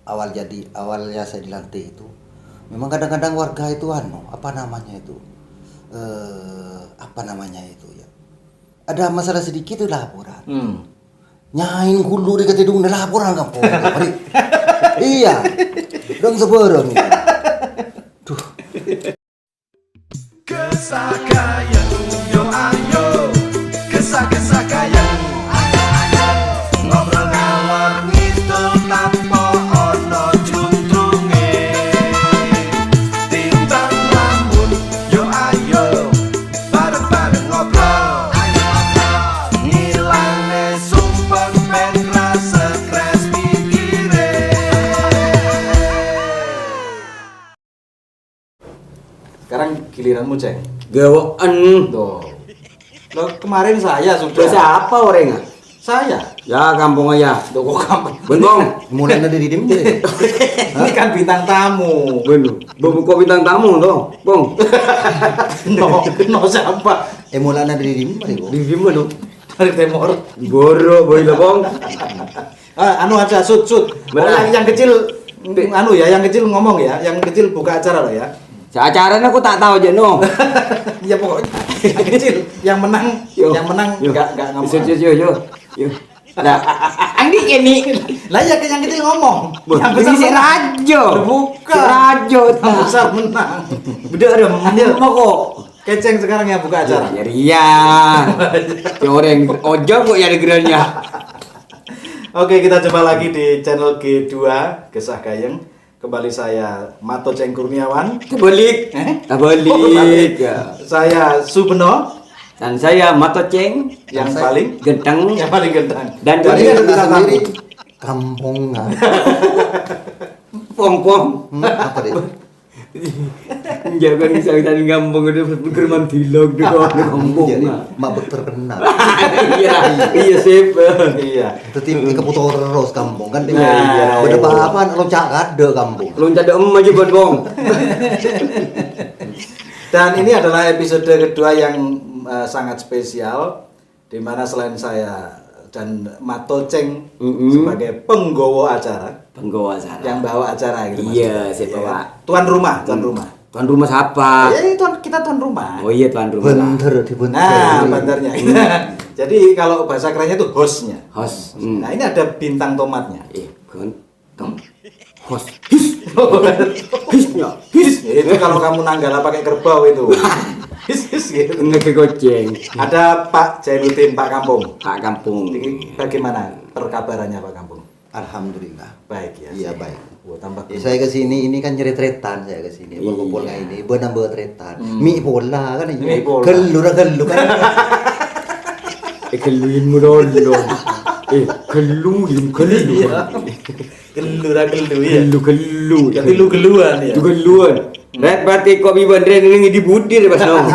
awalnya saya dilantik itu memang kadang-kadang warga itu apa namanya itu ya, ada masalah sedikit itu laporan. Nyain hulu di ketidung laporan kampung. Iya. Dong seberang itu. Duh. Kesah kaya yo ayo, kesah kaya ayo ngobrol ngalor ngidul tanpa ono juntrunge, timbang lamun yo ayo bareng ngobrol ngilane sumpah ben rasa stres pikire. Sekarang giliranmu, Ceng. Gawaan. Tuh. Loh, kemarin saya sudah. Terus siapa orangnya? Saya. Ya kampung aja. Tuh kok kamu. Bengong. Mulai dari dim deh. Ini kan bintang tamu. Bener. Kok bintang tamu toh, Bong. No siapa? Mulai dari dim deh. Di mana dong? Dari Timur. Borok boy lah, Bong. Anu aja sud. Yang kecil yang kecil ngomong ya, yang kecil buka acara lah ya. Acaranya aku tak tahu aja no. Ya pokoknya yang kecil, yang menang enggak ngomong. Yo. Nah, Andi ini. Lah ya yang kecil ngomong. Yang besar si Rajo. Bukan. Si Rajo. Yang besar menang. Udah ada mau kok. Keceng sekarang yang buka acara. Ya ria. Orang ojo kok ya gerannya. Oke, kita coba lagi di channel G2 Gesah Gayeng. Kembali saya Mato Ceng Kurniawan. Kebalik. Kebalik. Saya Subeno. Dan saya Mato Ceng yang paling genteng. Dan dari ada bintang tamu. Kampungan. Pong. Apa deh? Jangan misalkan gampang udah bergerak dilog di kampung. Jadi mabuk terkenal. Iya sip. Iya. Itu tim keputar terus kampung kan. Iya. Udah apa loncat ada kampung. Loncat ada aja buat Bong. Dan ini adalah episode kedua yang sangat spesial, di mana selain saya dan Mato Ceng sebagai penggawa acara, yang bawa acara gitu. Iya, saya bawa. Tuan rumah. Tuan rumah siapa? Ya, kita tuan rumah. Oh iya tuan rumah. Bener. Nah, bandarnya. Jadi kalau bahasa kerennya itu hostnya. Host. Nah, ini ada bintang tomatnya. Tom. Host. Hisnya. Itu kalau kamu nanggala pakai kerbau itu. His gitu. Nggak goceng. Ada Pak Jainuddin, Pak Kampung. Pak Kampung. Ini bagaimana perkabarannya Pak Kampung? Alhamdulillah. Baik ya. Iya baik. Tambah. Ya, saya ke sini ini kan ceritretan saya ke sini. Berkumpul ini, benambah tretan. Mi bola kan ini. Mi bola. Gelu kan. Keluin mo dulu. Keluin. Gelu ya. Jadi lu geluan ya. Itu geluan. Red berarti kopi bandren ini dibudir Mas Nong.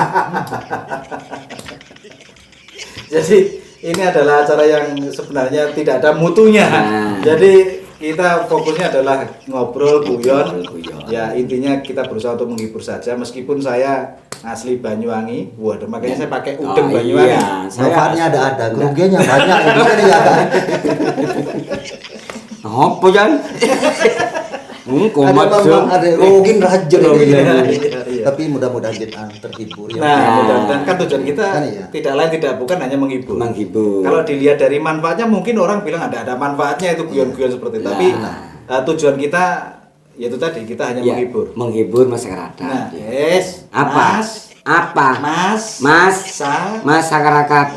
Jadi ini adalah acara yang sebenarnya tidak ada mutunya. Jadi kita fokusnya adalah ngobrol guyon. Ya intinya kita berusaha untuk menghibur saja, meskipun saya asli Banyuwangi. Waduh, makanya saya pakai udeng Banyuwangi. Iya, Manfaatnya ada, kerugiannya banyak ini kan ya kan. Apa Jan? Komat ada mungkin raja ini. Iya. Tapi mudah-mudahan kita terhibur ya. Nah, mudah-mudahan kan tujuan kita Kan iya. tidak lain tidak bukan hanya menghibur. Menghibur. Kalau dilihat dari manfaatnya mungkin orang bilang ada manfaatnya itu guyon-guyon seperti itu. Tapi tujuan kita yaitu tadi kita hanya menghibur. Menghibur masyarakat. Nah, yes. Apa? Masyarakat.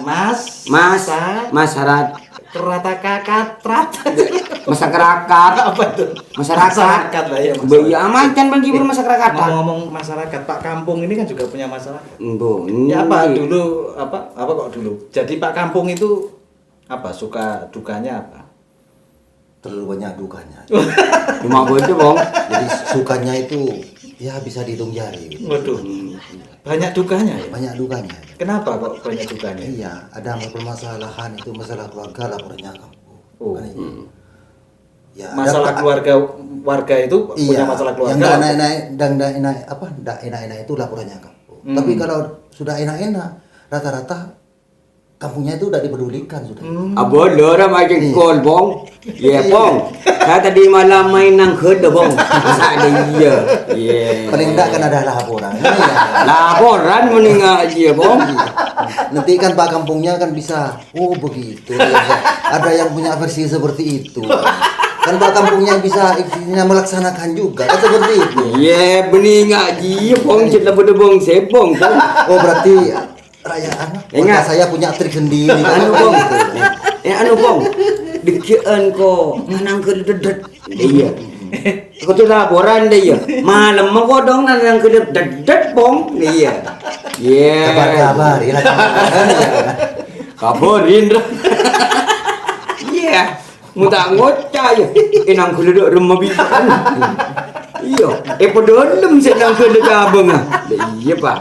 Masyarakat. Kerata kakatrat. Masyarakat. Apa itu? Masyarakat lah ya. Iya, amankan menghibur masyarakat. Ngomong masyarakat, Pak Kampung ini kan juga punya masyarakat. Ya apa dulu apa kok dulu? Jadi Pak Kampung itu apa suka dukanya apa? Terlalu banyak dukanya. Cuma begitu, Bang. Jadi sukanya itu ya bisa dihitung jari. Gitu. Waduh. Banyak dukanya ya? Banyak dukanya. Kenapa kok banyak dukanya? Iya, ada permasalahan itu masalah keluarga lapornya kampung. Oh. Kan itu. Ya, Masalah warga itu punya masalah keluarga. Yang enak-enak itu laporannya kampung. Tapi kalau sudah enak-enak rata-rata kampungnya itu udah dipedulikan sudah. Bodoh orang macam kol bong. Ya bong. Saya tadi malam main nang keda bong. Masa ada iya. Ya. Paling enggak kan ada laporan. Iya. Laporan meninggal aja bong. Nanti kan Pak kampungnya kan bisa, oh begitu. Ya. Ada yang punya versi seperti itu. Kan Pak kampungnya bisa istrinya melaksanakan juga kan seperti itu. Ya bening aja bong. Cerita bodoh bong sebong bong. Oh berarti rayaan. Ingat saya punya trik sendiri. Anu bong. Anu bong. Dekian ko nang kededet. Iya. Ko tu laporan deh ya. Malam mau kodong nang kededet bong. Iya. Iya. Kabar ya. Kabarin dah. Iya. Muta ngocah ya. Nang kededet rumah bisan. Iya. Pedolem sedang kededet abang ah. Iya pak.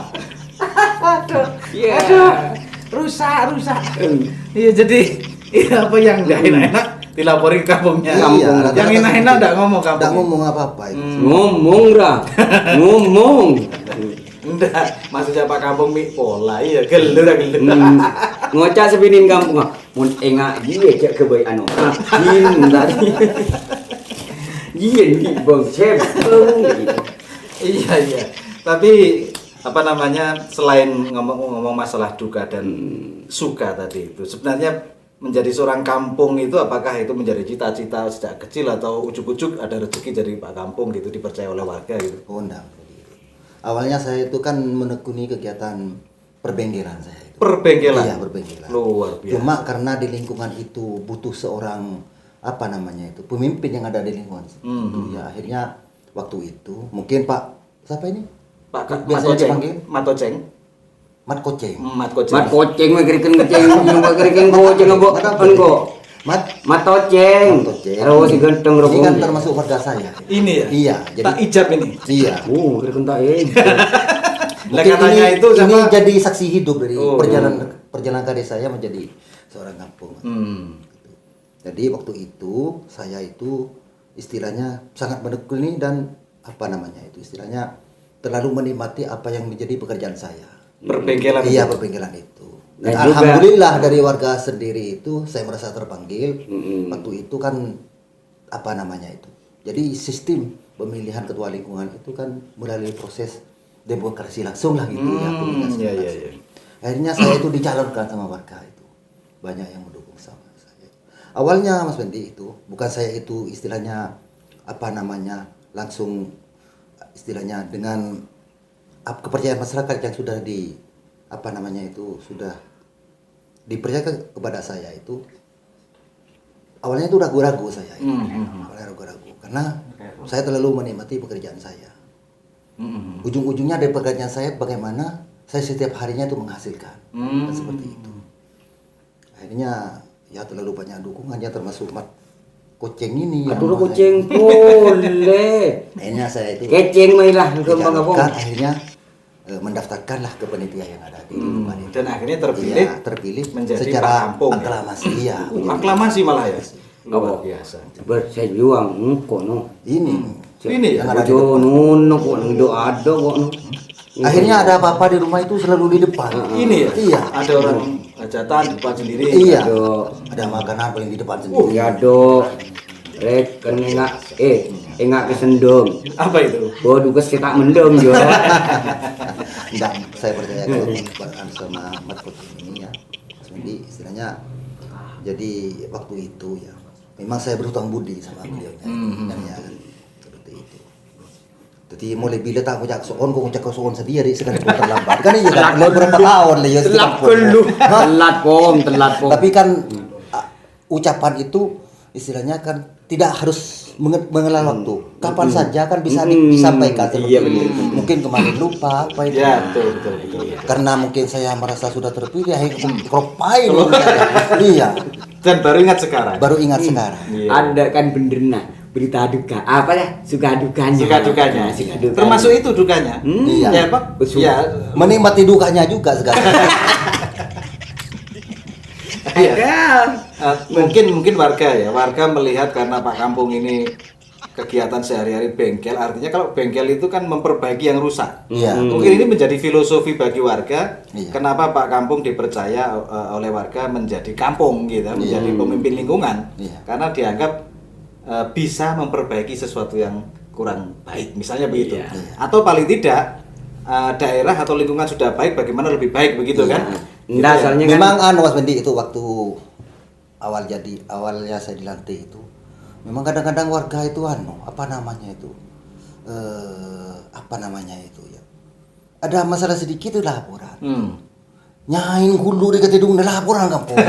Aduh. Iya. Rusak. Iya jadi apa yang enggak enak dilaporin ke kampungnya. Iya, yang enak-enak enggak ngomong kampung. Enggak ngomong apa-apa itu. Ngomong dah. Ngomong. Enggak, maksudnya Pak Kampung mi pola iya gelur. Ngocah sepinin kampung ah. Mun engak dia cek ke bayi anu. Jin tadi. Jin di bang cep. Iya. Tapi apa namanya selain ngomong masalah duka dan suka tadi itu sebenarnya menjadi seorang kampung itu apakah itu menjadi cita-cita sejak kecil atau ujuk-ujuk ada rezeki jadi Pak Kampung gitu dipercaya oleh warga gitu? Oh enggak. Awalnya saya itu kan menekuni kegiatan perbengkelan saya itu. Perbengkelan? Iya, perbengkelan. Luar biasa. Cuma karena di lingkungan itu butuh seorang apa namanya itu pemimpin yang ada di lingkungan itu ya akhirnya waktu itu mungkin Pak siapa ini? Pak biasanya dipanggil Matoceng. Mat Koceng. Mat koceng ngeriken keceng ngeriken koceng abo engko. Mat toceng. Terus si genteng Ini kan rokok. termasuk warga saya. Ini ya? Iya, jadi Tak ijab ini. iya. Ngeriken tak Lah Mungkin katanya ini, itu sama ini jadi saksi hidup dari Oh. perjalanan karir saya menjadi seorang kampung. Jadi waktu itu saya itu istilahnya sangat menekuni dan apa namanya itu istilahnya terlalu menikmati apa yang menjadi pekerjaan saya. perbengkelan. Iya, perbengkelan itu. Dan Dan juga- alhamdulillah dari warga sendiri itu saya merasa terpanggil. Waktu itu kan apa namanya itu. Jadi sistem pemilihan ketua lingkungan itu kan melalui proses demokrasi langsung lah gitu ya. Komunikasi Iya. langsung. Akhirnya saya itu dicalonkan sama warga itu. Banyak yang mendukung sama saya. Awalnya Mas Fendi itu bukan saya itu istilahnya apa namanya langsung istilahnya dengan kepercayaan masyarakat yang sudah di apa namanya itu sudah dipercayakan kepada saya itu awalnya itu ragu-ragu saya itu. Awalnya ragu-ragu karena saya terlalu menikmati pekerjaan saya. Ujung-ujungnya dari pekerjaan saya bagaimana saya setiap harinya itu menghasilkan dan seperti itu. Akhirnya ya terlalu banyak dukungannya termasuk Mat Koceng ini. Aduh kucing boleh. Akhirnya saya itu Kecing mailah kembang apa? dicalonkan, akhirnya mendaftarkanlah ke panitia yang ada di lingkungan itu. Dan akhirnya terpilih Iya, terpilih menjadi Pak secara Kampung, ya? aklamasi. Iya. Aklamasi malah ya. Luar Apa? biasa. Bersejuang engko no. Ini Ini yang ya. ada di Ojo depan. nuno kok ndo ada kok no. Akhirnya ada apa-apa di rumah itu selalu di depan. Ini ya. Iya. Ada orang hajatan depan sendiri. Iya. Do. Ada makanan paling di depan sendiri. Ya do. Rek kan engak kesendong. Apa itu? Bodoh kes tak mendong yo. Enggak, saya percaya kepada sama Mat Koceng ini ya. Jadi istilahnya jadi waktu itu ya memang saya berhutang budi sama beliau ya, seperti itu. Jadi mulai bila tak ngucap soon, kau ngucap soon sendiri sekarang kau terlambat kan iya kan mulai berapa tahun lah ya Telat perlu. Telat pom. Tapi kan ucapan itu istilahnya kan tidak harus mengenal waktu. Kapan saja kan bisa disampaikan seperti Iya, itu. betul. Mungkin kemarin lupa apa itu. Ya, betul. Karena mungkin saya merasa sudah terpilih, akhirnya kropain. Iya, Dan baru ingat sekarang. baru ingat sekarang. Iya. Ada kan bener nah berita duka. Apa ya? Suka dukanya. Suka dukanya. Suka dukanya. Termasuk itu dukanya. Iya. Ya, Pak. Betul. Iya. Menikmati dukanya juga sekarang. Iya. Mungkin warga ya. Warga melihat karena Pak Kampung ini kegiatan sehari-hari bengkel, artinya kalau bengkel itu kan memperbaiki yang rusak. Iya. Mungkin ini menjadi filosofi bagi warga. Iya. Kenapa Pak Kampung dipercaya oleh warga menjadi kampung gitu, menjadi pemimpin lingkungan? Iya. Karena dianggap bisa memperbaiki sesuatu yang kurang baik, misalnya begitu. Iya. Atau paling tidak daerah atau lingkungan sudah baik, bagaimana lebih baik begitu Iya. kan? Enggak, Gitu ya. soalnya Memang Mas Bendi itu waktu awalnya saya dilantik itu, memang kadang-kadang warga itu apa namanya itu ya, ada masalah sedikit itu laporan. Nyain hulu di ketidung na laporan kampung.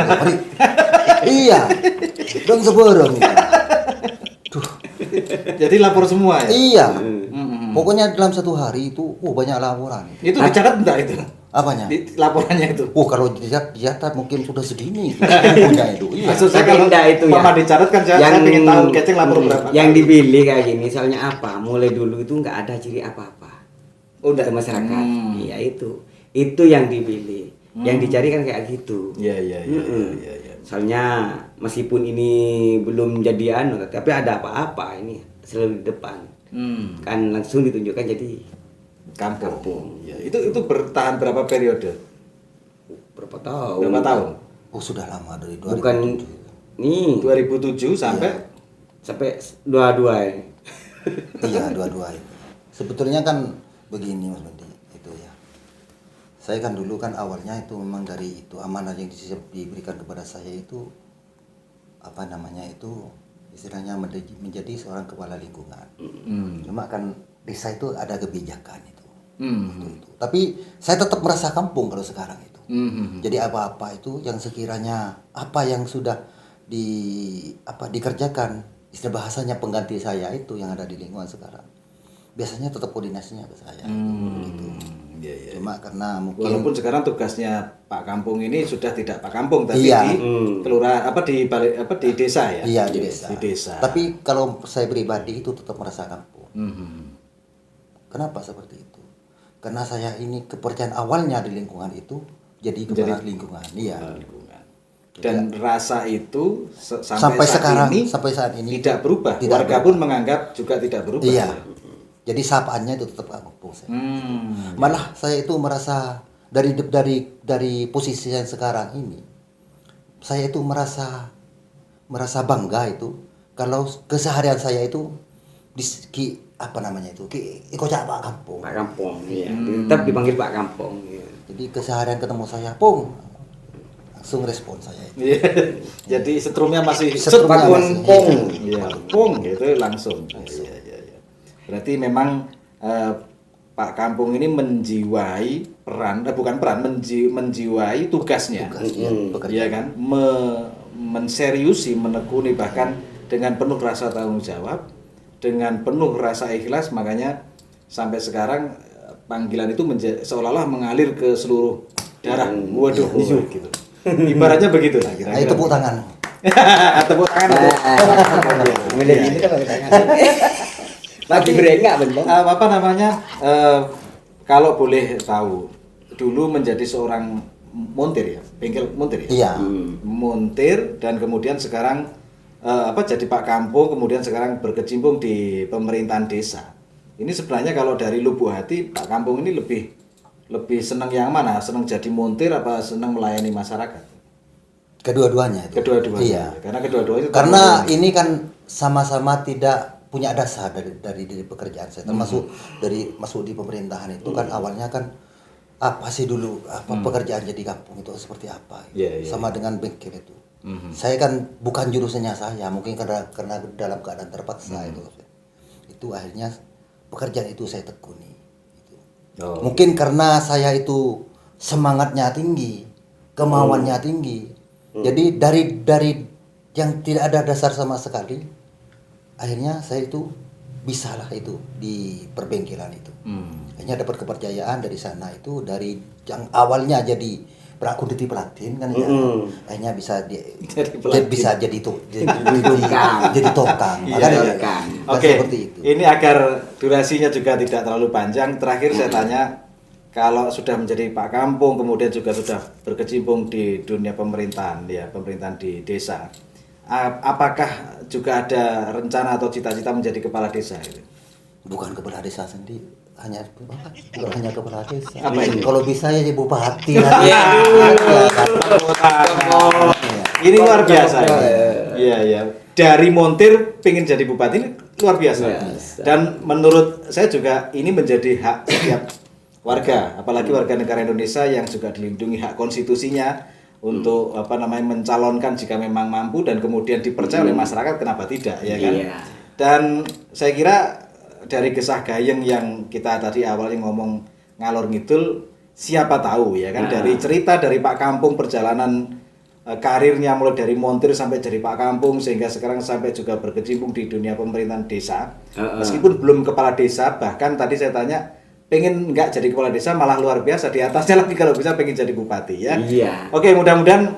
Iya. Dong seberang itu. Tuh. Jadi lapor semua ya? Iya. Pokoknya dalam satu hari itu banyak laporan. Itu dicatat enggak itu? Apanya? Di laporannya itu? Kalau dicatat mungkin sudah segini. Punya itu. Iya. Maksud saya Tapi kalau enggak itu ya. Mama dicatat kan saya ingin tahu Keceng lapor berapa yang kali. dipilih kayak gini, soalnya apa? Mulai dulu itu enggak ada ciri apa-apa. Oh, enggak. Ke masyarakat. Iya itu yang dipilih. Yang dicari kan kayak gitu. Iya. Soalnya meskipun ini belum jadi tapi ada apa-apa ini selalu di depan. Kan langsung ditunjukkan jadi Kampung. Ya, itu bertahan berapa periode? berapa tahun? Berapa tahun? Oh, sudah lama dari 2007. Bukan nih 2007 sampai sampai dua-dua ini. Iya, dua-dua itu. Sebetulnya kan begini Mas Bendi, itu ya. Saya kan dulu kan awalnya itu memang dari itu amanah yang diberikan kepada saya itu apa namanya itu istilahnya menjadi seorang kepala lingkungan. Cuma kan desa itu ada kebijakan itu. Itu. Tapi saya tetap merasa kampung kalau sekarang itu. Jadi apa-apa itu yang sekiranya apa yang sudah dikerjakan, istilah bahasanya pengganti saya itu yang ada di lingkungan sekarang, biasanya tetap koordinasinya ke saya. Gitu. Iya. Cuma karena mungkin Walaupun sekarang tugasnya Pak Kampung ini sudah tidak Pak Kampung, tapi Iya. di kelurahan di desa ya. iya di desa. Di desa. Tapi kalau saya pribadi itu tetap merasa kampung. Kenapa seperti itu? Karena saya ini kepercayaan awalnya di lingkungan itu jadi kepala lingkungan. Iya. Lingkungan. Dan rasa itu Sampai saat ini tidak berubah. tidak Warga berubah. pun menganggap juga tidak berubah. Iya. Jadi sapaannya itu tetap kampung saya. Malah saya itu merasa dari posisi yang sekarang ini, saya itu merasa bangga itu kalau keseharian saya itu ikut Pak Kampung. Pak Kampung, iya. Tetap dipanggil Pak Kampung. Iya. Jadi keseharian ketemu saya, Pung, langsung respon saya itu. Iya. Jadi setrumnya masih Setrumnya masih. Pung. Iya, Pung gitu langsung. Iya. Berarti memang Pak Kampung ini menjiwai menjiwai tugasnya. Pekerjaan. Iya kan? Menseriusi, menekuni bahkan dengan penuh rasa tanggung jawab, dengan penuh rasa ikhlas, makanya sampai sekarang panggilan itu seolah-olah mengalir ke seluruh darah. Waduh, gitu. Ibaratnya begitu lah kira-kira. Ayo tepuk tangan. Tepuk tangan. Mulai ini kan pakai tangan. Lagi berengak bener. Apa namanya? Kalau boleh tahu, dulu menjadi seorang montir ya, bengkel montir ya. Iya. Montir dan kemudian sekarang jadi Pak Kampung, kemudian sekarang berkecimpung di pemerintahan desa. Ini sebenarnya kalau dari lubuk hati Pak Kampung ini lebih senang yang mana? Senang jadi montir apa senang melayani masyarakat? Kedua-duanya itu. Kedua-duanya. Iya. Karena kedua-duanya itu Karena ini kan sama-sama tidak punya dasar dari pekerjaan saya, termasuk masuk di pemerintahan itu kan awalnya kan apa sih dulu pekerjaan jadi kampung itu seperti apa? Sama dengan bengkel itu. Saya kan bukan jurusannya saya, mungkin karena dalam keadaan terpaksa itu akhirnya pekerjaan itu saya tekuni. Gitu. Mungkin karena saya itu semangatnya tinggi, kemauannya tinggi. Jadi dari yang tidak ada dasar sama sekali, akhirnya saya itu bisalah itu di perbengkelan itu. Akhirnya dapat kepercayaan dari sana itu, dari yang awalnya jadi prakonditi pelatin kan ya, akhirnya bisa jadi tokang. Oke. Seperti itu. Ini agar durasinya juga tidak terlalu panjang. Terakhir saya tanya, kalau sudah menjadi Pak Kampung, kemudian juga sudah berkecimpung di dunia pemerintahan, ya pemerintahan di desa, apakah juga ada rencana atau cita-cita menjadi kepala desa itu? Bukan kepala desa sendiri, hanya bukan hanya kepala desa. Apa ini? Kalau bisa ya jadi bupati. Iya. Ini luar biasa. Iya, iya. Dari montir pengen jadi bupati ini luar biasa. Dan menurut saya juga ini menjadi hak setiap warga, apalagi warga negara Indonesia yang juga dilindungi hak konstitusinya untuk mencalonkan jika memang mampu dan kemudian dipercaya oleh masyarakat, kenapa tidak, ya kan? Iya. Dan saya kira dari gesah gayeng yang kita tadi awalnya ngomong ngalor ngidul, siapa tahu ya kan, dari cerita dari Pak Kampung, perjalanan karirnya mulai dari montir sampai jadi Pak Kampung sehingga sekarang sampai juga berkecimpung di dunia pemerintahan desa. Meskipun belum kepala desa, bahkan tadi saya tanya pengen nggak jadi kepala desa, malah luar biasa, di atasnya lagi kalau bisa pengen jadi bupati ya. Iya. Oke, mudah-mudahan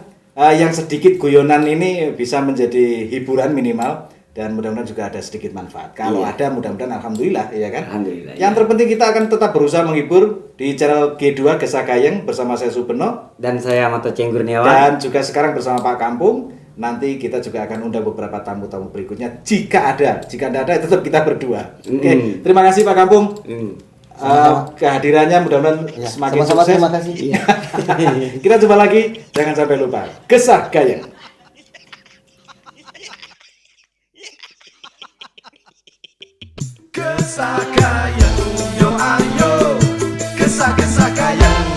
yang sedikit guyonan ini bisa menjadi hiburan minimal, dan mudah-mudahan juga ada sedikit manfaat. Kalau ada, mudah-mudahan alhamdulillah, ya kan? Alhamdulillah. Yang terpenting kita akan tetap berusaha menghibur di channel G2 Gesah Gayeng bersama saya Supeno Dan saya Mato Cengkurniawan. dan juga sekarang bersama Pak Kampung. Nanti kita juga akan undang beberapa tamu-tamu berikutnya jika ada. Jika tidak ada, tetap kita berdua. Oke, terima kasih Pak Kampung. Kehadirannya mudah-mudahan semakin Sama-sama, sukses. terima kasih. Kita jumpa lagi, jangan sampai lupa. Gesah Gayeng. Kesah gayeng, yo ayo, kesah gayeng.